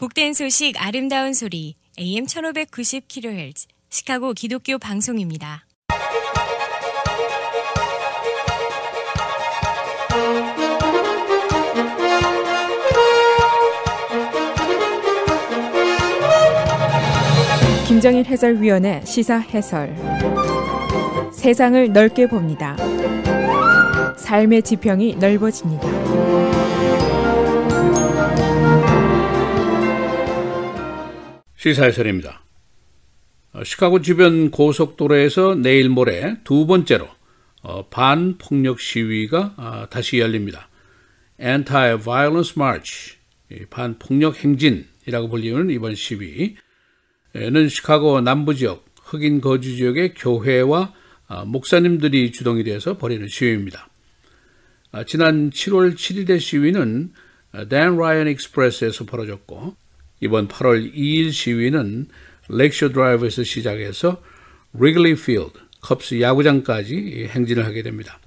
복된 소식 아름다운 소리 AM 1590kHz 시카고 기독교 방송입니다. 김정일 해설위원의 시사 해설. 세상을 넓게 봅니다. 삶의 지평이 넓어집니다. 시사 해설입니다. 시카고 주변 고속도로에서 내일 모레 두 번째로 반폭력 시위가 다시 열립니다. Anti-Violence March, 반폭력 행진이라고 불리는 이번 시위는 시카고 남부지역 흑인 거주지역의 교회와 목사님들이 주동이 되어서 벌이는 시위입니다. 지난 7월 7일의 시위는 Dan Ryan Express에서 벌어졌고, 이번 8월 2일 시위는 렉셔 드라이브에서 시작해서 Wrigley Field, 컵스 야구장까지 행진을 하게 됩니다.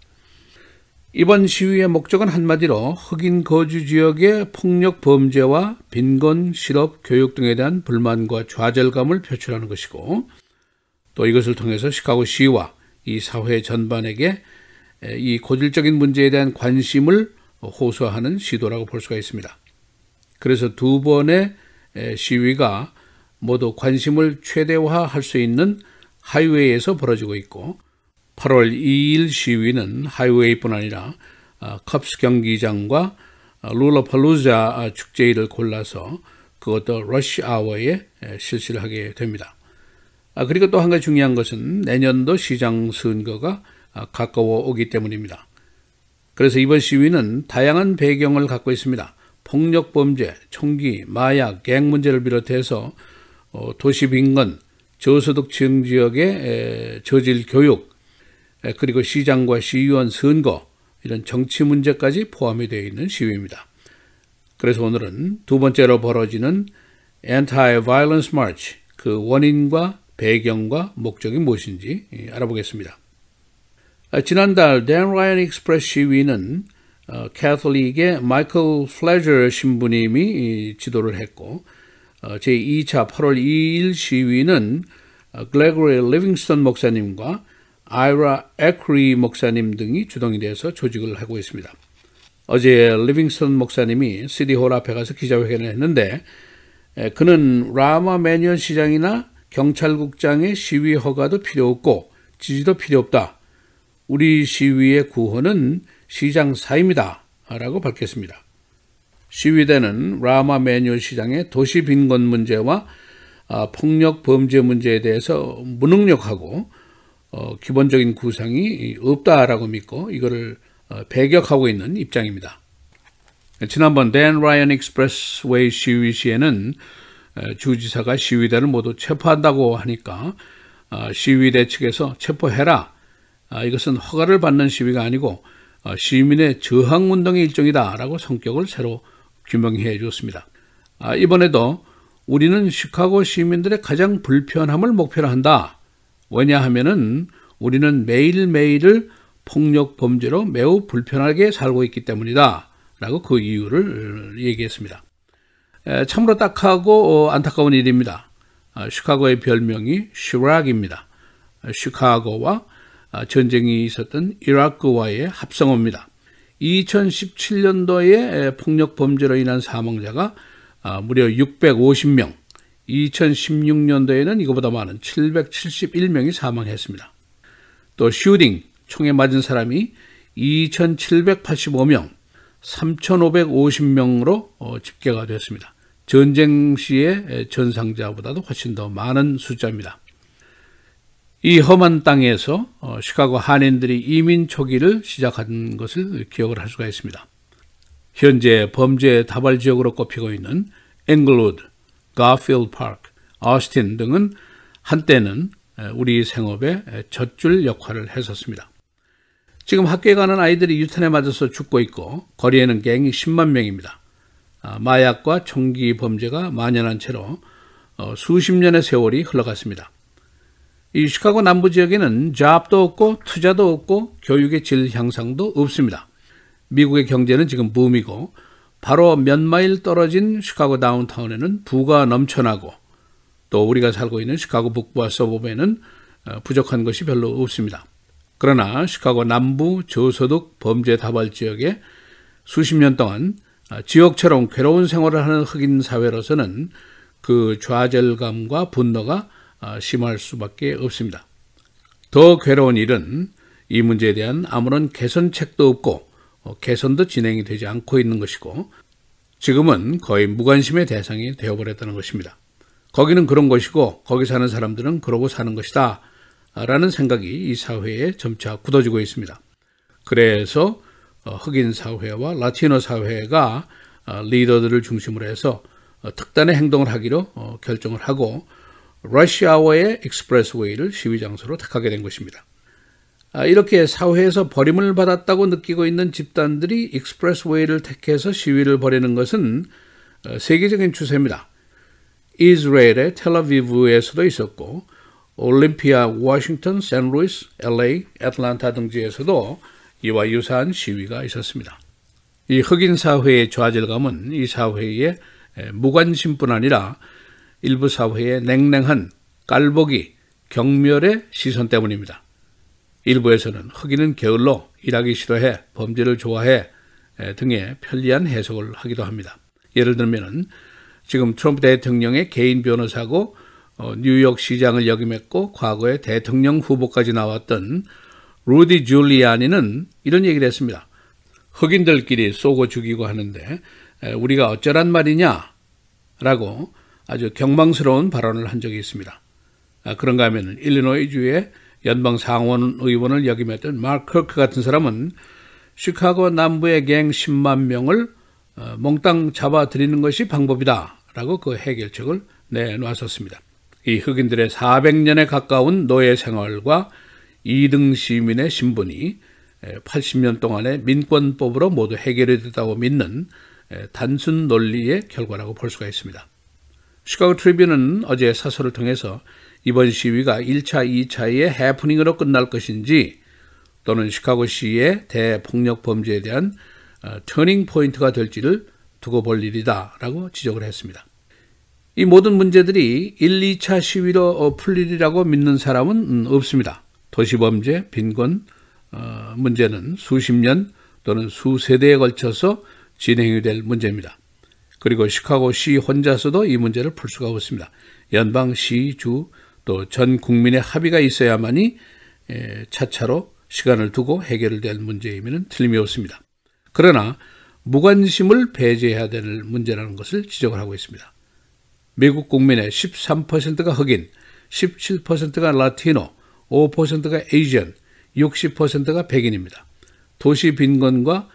이번 시위의 목적은 한마디로 흑인 거주 지역의 폭력 범죄와 빈곤, 실업, 교육 등에 대한 불만과 좌절감을 표출하는 것이고, 또 이것을 통해서 시카고 시와 이 사회 전반에게 이 고질적인 문제에 대한 관심을 호소하는 시도라고 볼 수가 있습니다. 그래서 두 번의 시위가 모두 관심을 최대화할 수 있는 하이웨이에서 벌어지고 있고, 8월 2일 시위는 하이웨이뿐 아니라 컵스 경기장과 룰라팔루자 축제일을 골라서 그것도 러시 아워에 실시를 하게 됩니다. 그리고 또 한 가지 중요한 것은 내년도 시장 선거가 가까워 오기 때문입니다. 그래서 이번 시위는 다양한 배경을 갖고 있습니다. 폭력 범죄, 총기, 마약, 갱 문제를 비롯해서 도시 빈곤, 저소득층 지역의 저질 교육, 그리고 시장과 시의원 선거, 이런 정치 문제까지 포함이 되어 있는 시위입니다. 그래서 오늘은 두 번째로 벌어지는 Anti-Violence March, 그 원인과 배경과 목적이 무엇인지 알아보겠습니다. 지난달 Dan Ryan Express 시위는 캐톨릭의 마이클 플래저 신부님이 지도를 했고, 제2차 8월 2일 시위는 글레고리 리빙스턴 목사님과 아이라 에크리 목사님 등이 주동이 돼서 조직을 하고 있습니다. 어제 리빙스턴 목사님이 시티홀 앞에 가서 기자회견을 했는데, 그는 라마 매뉴얼 시장이나 경찰국장의 시위 허가도 필요 없고 지지도 필요 없다. 우리 시위의 구호는 시장 사입니다 라고 밝혔습니다. 시위대는 라마 매뉴얼 시장의 도시 빈곤 문제와 폭력 범죄 문제에 대해서 무능력하고 기본적인 구상이 없다라고 믿고 이거를 배격하고 있는 입장입니다. 지난번 Dan Ryan Expressway 시위 시에는 주지사가 시위대를 모두 체포한다고 하니까 시위대 측에서 체포해라, 이것은 허가를 받는 시위가 아니고 시민의 저항운동의 일종이다 라고 성격을 새로 규명해 줬습니다. 이번에도 우리는 시카고 시민들의 가장 불편함을 목표로 한다. 왜냐하면은 우리는 매일매일을 폭력 범죄로 매우 불편하게 살고 있기 때문이다 라고 그 이유를 얘기했습니다. 참으로 딱하고 안타까운 일입니다. 시카고의 별명이 시락입니다. 시카고와 전쟁이 있었던 이라크와의 합성어입니다. 2017년도에 폭력 범죄로 인한 사망자가 무려 650명, 2016년도에는 이거보다 많은 771명이 사망했습니다. 또 슈팅, 총에 맞은 사람이 2785명, 3550명으로 집계가 됐습니다. 전쟁 시의 전상자보다도 훨씬 더 많은 숫자입니다. 이 험한 땅에서 시카고 한인들이 이민 초기를 시작한 것을 기억을 할 수가 있습니다. 현재 범죄 다발 지역으로 꼽히고 있는 앵글우드, 가필드 파크, 어스틴 등은 한때는 우리 생업의 젖줄 역할을 했었습니다. 지금 학교에 가는 아이들이 유탄에 맞아서 죽고 있고, 거리에는 갱이 10만 명입니다. 마약과 총기 범죄가 만연한 채로 수십 년의 세월이 흘러갔습니다. 이 시카고 남부 지역에는 잡도 없고 투자도 없고 교육의 질 향상도 없습니다. 미국의 경제는 지금 붐이고 바로 몇 마일 떨어진 시카고 다운타운에는 부가 넘쳐나고 또 우리가 살고 있는 시카고 북부와 서부에는 부족한 것이 별로 없습니다. 그러나 시카고 남부 저소득 범죄 다발 지역에 수십 년 동안 지옥처럼 괴로운 생활을 하는 흑인 사회로서는 그 좌절감과 분노가 심할 수밖에 없습니다. 더 괴로운 일은 이 문제에 대한 아무런 개선책도 없고 개선도 진행이 되지 않고 있는 것이고 지금은 거의 무관심의 대상이 되어버렸다는 것입니다. 거기는 그런 것이고 거기 사는 사람들은 그러고 사는 것이다 라는 생각이 이 사회에 점차 굳어지고 있습니다. 그래서 흑인 사회와 라티노 사회가 리더들을 중심으로 해서 특단의 행동을 하기로 결정을 하고 러시아워의 익스프레스웨이를 시위 장소로 택하게 된 것입니다. 이렇게 사회에서 버림을 받았다고 느끼고 있는 집단들이 익스프레스웨이를 택해서 시위를 벌이는 것은 세계적인 추세입니다. 이스라엘의 텔아비브에서도 있었고 올림피아, 워싱턴, 샌루이스, LA, 애틀란타 등지에서도 이와 유사한 시위가 있었습니다. 이 흑인 사회의 좌절감은 이 사회의 무관심뿐 아니라 일부 사회의 냉랭한 깔보기, 경멸의 시선 때문입니다. 일부에서는 흑인은 게을러, 일하기 싫어해, 범죄를 좋아해 등의 편리한 해석을 하기도 합니다. 예를 들면 지금 트럼프 대통령의 개인 변호사고 뉴욕 시장을 역임했고 과거에 대통령 후보까지 나왔던 루디 줄리아니는 이런 얘기를 했습니다. 흑인들끼리 쏘고 죽이고 하는데 우리가 어쩌란 말이냐 라고 아주 경망스러운 발언을 한 적이 있습니다. 그런가 하면 일리노이주의 연방 상원 의원을 역임했던 마크 커크 같은 사람은 시카고 남부의 갱 10만 명을 몽땅 잡아들이는 것이 방법이다 라고 그 해결책을 내놨었습니다. 이 흑인들의 400년에 가까운 노예 생활과 2등 시민의 신분이 80년 동안의 민권법으로 모두 해결이 됐다고 믿는 단순 논리의 결과라고 볼 수가 있습니다. 시카고 트리뷴은 어제 사설을 통해서 이번 시위가 1차, 2차의 해프닝으로 끝날 것인지 또는 시카고시의 대폭력 범죄에 대한 터닝 포인트가 될지를 두고 볼 일이다 라고 지적을 했습니다. 이 모든 문제들이 1, 2차 시위로 풀리리라고 믿는 사람은 없습니다. 도시범죄, 빈곤 문제는 수십 년 또는 수세대에 걸쳐서 진행이 될 문제입니다. 그리고 시카고시 혼자서도 이 문제를 풀 수가 없습니다. 연방시, 주, 또 전 국민의 합의가 있어야만이 차차로 시간을 두고 해결될 문제임에는 틀림이 없습니다. 그러나 무관심을 배제해야 될 문제라는 것을 지적을 하고 있습니다. 미국 국민의 13%가 흑인, 17%가 라티노, 5%가 에이지언, 60%가 백인입니다. 도시 빈곤과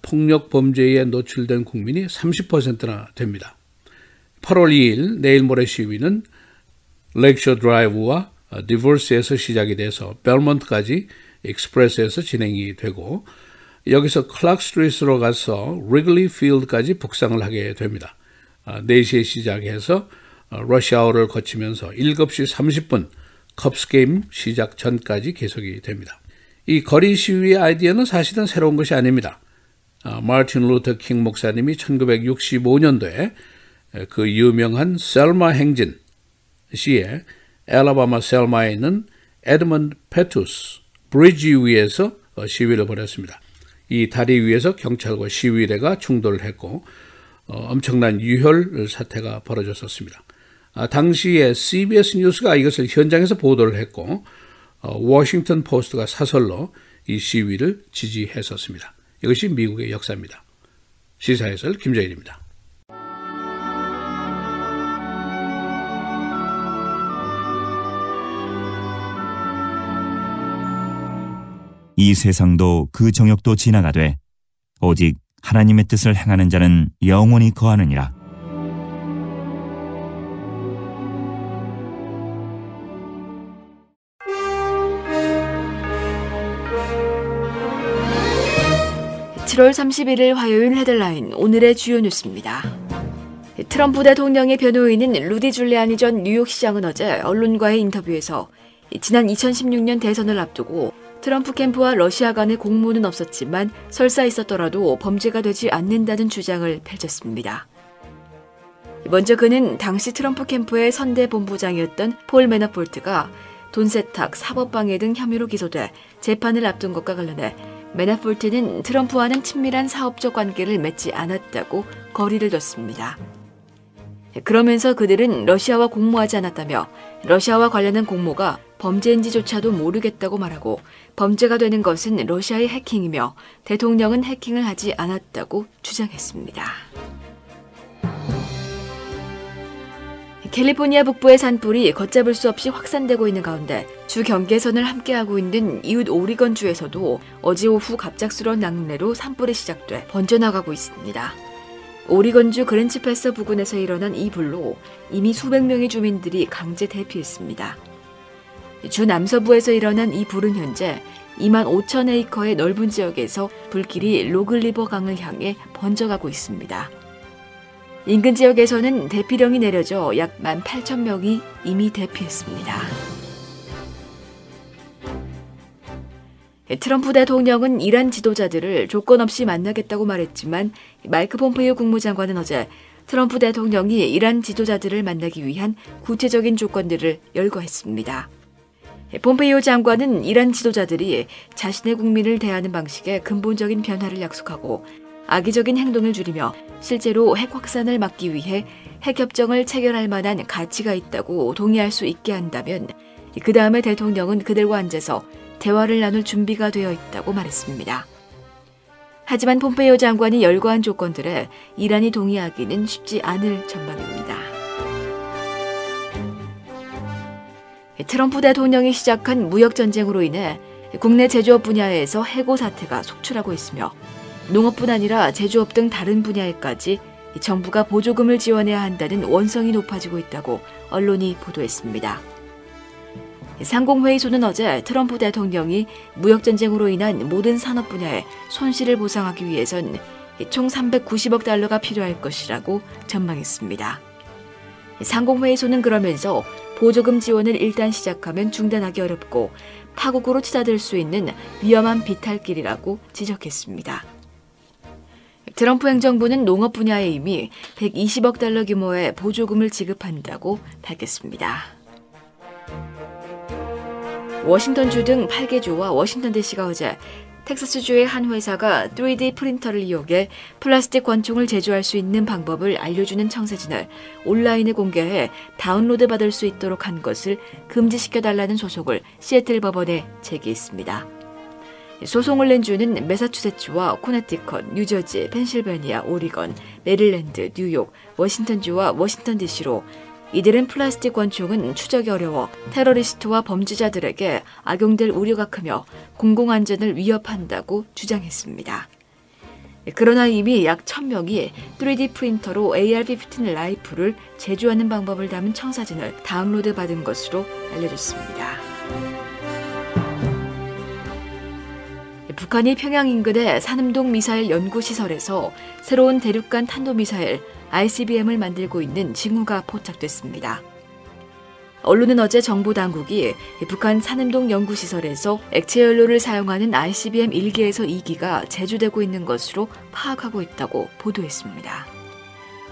폭력 범죄에 노출된 국민이 30%나 됩니다. 8월 2일 내일 모레 시위는 렉셔 드라이브와 디버스에서 시작이 돼서 벨몬트까지 익스프레스에서 진행이 되고 여기서 클락 스트리트로 가서 리글리 필드까지 북상을 하게 됩니다. 4시에 시작해서 러시아워를 거치면서 7시 30분 컵스 게임 시작 전까지 계속이 됩니다. 이 거리 시위의 아이디어는 사실은 새로운 것이 아닙니다. 마틴 루터 킹 목사님이 1965년도에 그 유명한 셀마 행진 시에 엘라바마 셀마에 있는 에드먼드 페투스 브리지 위에서 시위를 벌였습니다. 이 다리 위에서 경찰과 시위대가 충돌을 했고 엄청난 유혈 사태가 벌어졌었습니다. 당시에 CBS 뉴스가 이것을 현장에서 보도를 했고 워싱턴 포스트가 사설로 이 시위를 지지했었습니다. 이것이 미국의 역사입니다. 시사해설 김정일입니다. 이 세상도 그 정욕도 지나가되 오직 하나님의 뜻을 행하는 자는 영원히 거하느니라. (7월 31일) 화요일 헤드라인 오늘의 주요 뉴스입니다. 트럼프 대통령의 변호인인 루디 줄리아니 전 뉴욕시장은 어제 언론과의 인터뷰에서 지난 2016년 대선을 앞두고 트럼프 캠프와 러시아 간의 공모는 없었지만 설사 있었더라도 범죄가 되지 않는다는 주장을 펼쳤습니다. 먼저 그는 당시 트럼프 캠프의 선대 본부장이었던 폴 매너포트가 돈 세탁, 사법방해 등 혐의로 기소돼 재판을 앞둔 것과 관련해 매너포트는 트럼프와는 친밀한 사업적 관계를 맺지 않았다고 거리를 뒀습니다. 그러면서 그들은 러시아와 공모하지 않았다며 러시아와 관련한 공모가 범죄인지조차도 모르겠다고 말하고 범죄가 되는 것은 러시아의 해킹이며 대통령은 해킹을 하지 않았다고 주장했습니다. 캘리포니아 북부의 산불이 걷잡을 수 없이 확산되고 있는 가운데 주 경계선을 함께하고 있는 이웃 오리건주에서도 어제 오후 갑작스러운 낙뢰로 산불이 시작돼 번져나가고 있습니다. 오리건주 그랜치 패서 부근에서 일어난 이 불로 이미 수백 명의 주민들이 강제 대피했습니다. 주 남서부에서 일어난 이 불은 현재 2만 5천 에이커의 넓은 지역에서 불길이 로글리버 강을 향해 번져가고 있습니다. 인근 지역에서는 대피령이 내려져 약 1만 8천 명이 이미 대피했습니다. 트럼프 대통령은 이란 지도자들을 조건 없이 만나겠다고 말했지만 마이크 폼페이오 국무장관은 어제 트럼프 대통령이 이란 지도자들을 만나기 위한 구체적인 조건들을 열거했습니다. 폼페이오 장관은 이란 지도자들이 자신의 국민을 대하는 방식에 근본적인 변화를 약속하고 악의적인 행동을 줄이며 실제로 핵 확산을 막기 위해 핵협정을 체결할 만한 가치가 있다고 동의할 수 있게 한다면 그 다음에 대통령은 그들과 앉아서 대화를 나눌 준비가 되어 있다고 말했습니다. 하지만 폼페이오 장관이 열거한 조건들에 이란이 동의하기는 쉽지 않을 전망입니다. 트럼프 대통령이 시작한 무역전쟁으로 인해 국내 제조업 분야에서 해고 사태가 속출하고 있으며 농업뿐 아니라 제조업 등 다른 분야에까지 정부가 보조금을 지원해야 한다는 원성이 높아지고 있다고 언론이 보도했습니다. 상공회의소는 어제 트럼프 대통령이 무역전쟁으로 인한 모든 산업 분야에 손실을 보상하기 위해선 총 390억 달러가 필요할 것이라고 전망했습니다. 상공회의소는 그러면서 보조금 지원을 일단 시작하면 중단하기 어렵고 파국으로 치닫을 수 있는 위험한 비탈길이라고 지적했습니다. 트럼프 행정부는 농업 분야에 이미 120억 달러 규모의 보조금을 지급한다고 밝혔습니다. 워싱턴주 등 8개 주와 워싱턴 DC가 어제 텍사스주의 한 회사가 3D 프린터를 이용해 플라스틱 권총을 제조할 수 있는 방법을 알려주는 청사진을 온라인에 공개해 다운로드 받을 수 있도록 한 것을 금지시켜달라는 소송을 시애틀 법원에 제기했습니다. 소송을 낸 주는 매사추세츠와 코네티컷, 뉴저지, 펜실베니아, 오리건, 메릴랜드, 뉴욕, 워싱턴주와 워싱턴 DC로 이들은 플라스틱 권총은 추적이 어려워 테러리스트와 범죄자들에게 악용될 우려가 크며 공공안전을 위협한다고 주장했습니다. 그러나 이미 약 1,000명이 3D 프린터로 AR-15 라이플을 제조하는 방법을 담은 청사진을 다운로드 받은 것으로 알려졌습니다. 북한이 평양 인근의 산음동 미사일 연구시설에서 새로운 대륙간 탄도미사일 ICBM을 만들고 있는 징후가 포착됐습니다. 언론은 어제 정부 당국이 북한 산음동 연구시설에서 액체연료를 사용하는 ICBM 1기에서 2기가 제조되고 있는 것으로 파악하고 있다고 보도했습니다.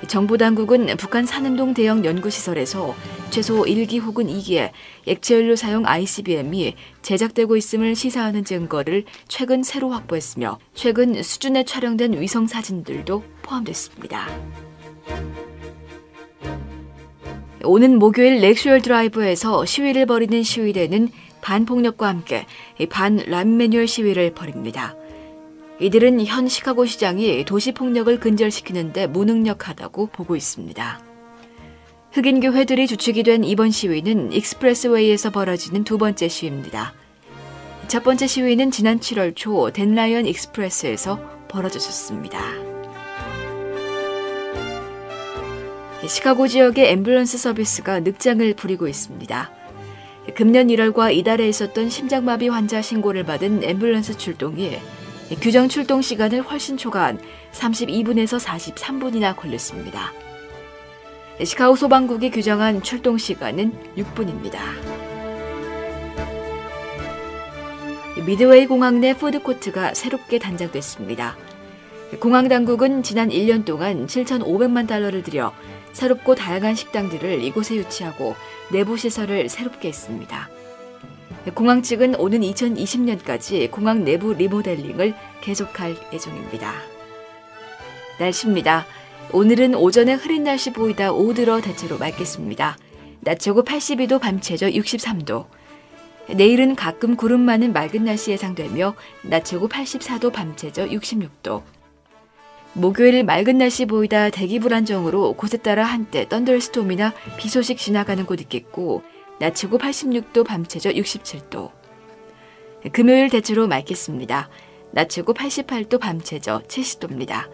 정부 당국은 북한 산음동 대형 연구시설에서 최소 1기 혹은 2기의 액체연료 사용 ICBM이 제작되고 있음을 시사하는 증거를 최근 새로 확보했으며 최근 수준에 촬영된 위성 사진들도 포함됐습니다. 오는 목요일 렉슈얼 드라이브에서 시위를 벌이는 시위대는 반폭력과 함께 반란매뉴얼 시위를 벌입니다. 이들은 현 시카고 시장이 도시폭력을 근절시키는 데 무능력하다고 보고 있습니다. 흑인 교회들이 주축이 된 이번 시위는 익스프레스웨이에서 벌어지는 두 번째 시위입니다. 첫 번째 시위는 지난 7월 초 댄라이언 익스프레스에서 벌어졌습니다. 시카고 지역의 앰뷸런스 서비스가 늑장을 부리고 있습니다. 금년 1월과 이달에 있었던 심장마비 환자 신고를 받은 앰뷸런스 출동이 규정 출동 시간을 훨씬 초과한 32분에서 43분이나 걸렸습니다. 시카고 소방국이 규정한 출동 시간은 6분입니다. 미드웨이 공항 내 푸드코트가 새롭게 단장됐습니다. 공항 당국은 지난 1년 동안 7,500만 달러를 들여 새롭고 다양한 식당들을 이곳에 유치하고 내부 시설을 새롭게 했습니다. 공항 측은 오는 2020년까지 공항 내부 리모델링을 계속할 예정입니다. 날씨입니다. 오늘은 오전에 흐린 날씨 보이다 오후 들어 대체로 맑겠습니다. 낮 최고 82도, 밤 최저 63도. 내일은 가끔 구름 많은 맑은 날씨 예상되며 낮 최고 84도, 밤 최저 66도. 목요일 맑은 날씨 보이다 대기 불안정으로 곳에 따라 한때 썬더스톰이나 비 소식 지나가는 곳 있겠고 낮 최고 86도, 밤 최저 67도. 금요일 대체로 맑겠습니다. 낮 최고 88도, 밤 최저 70도입니다.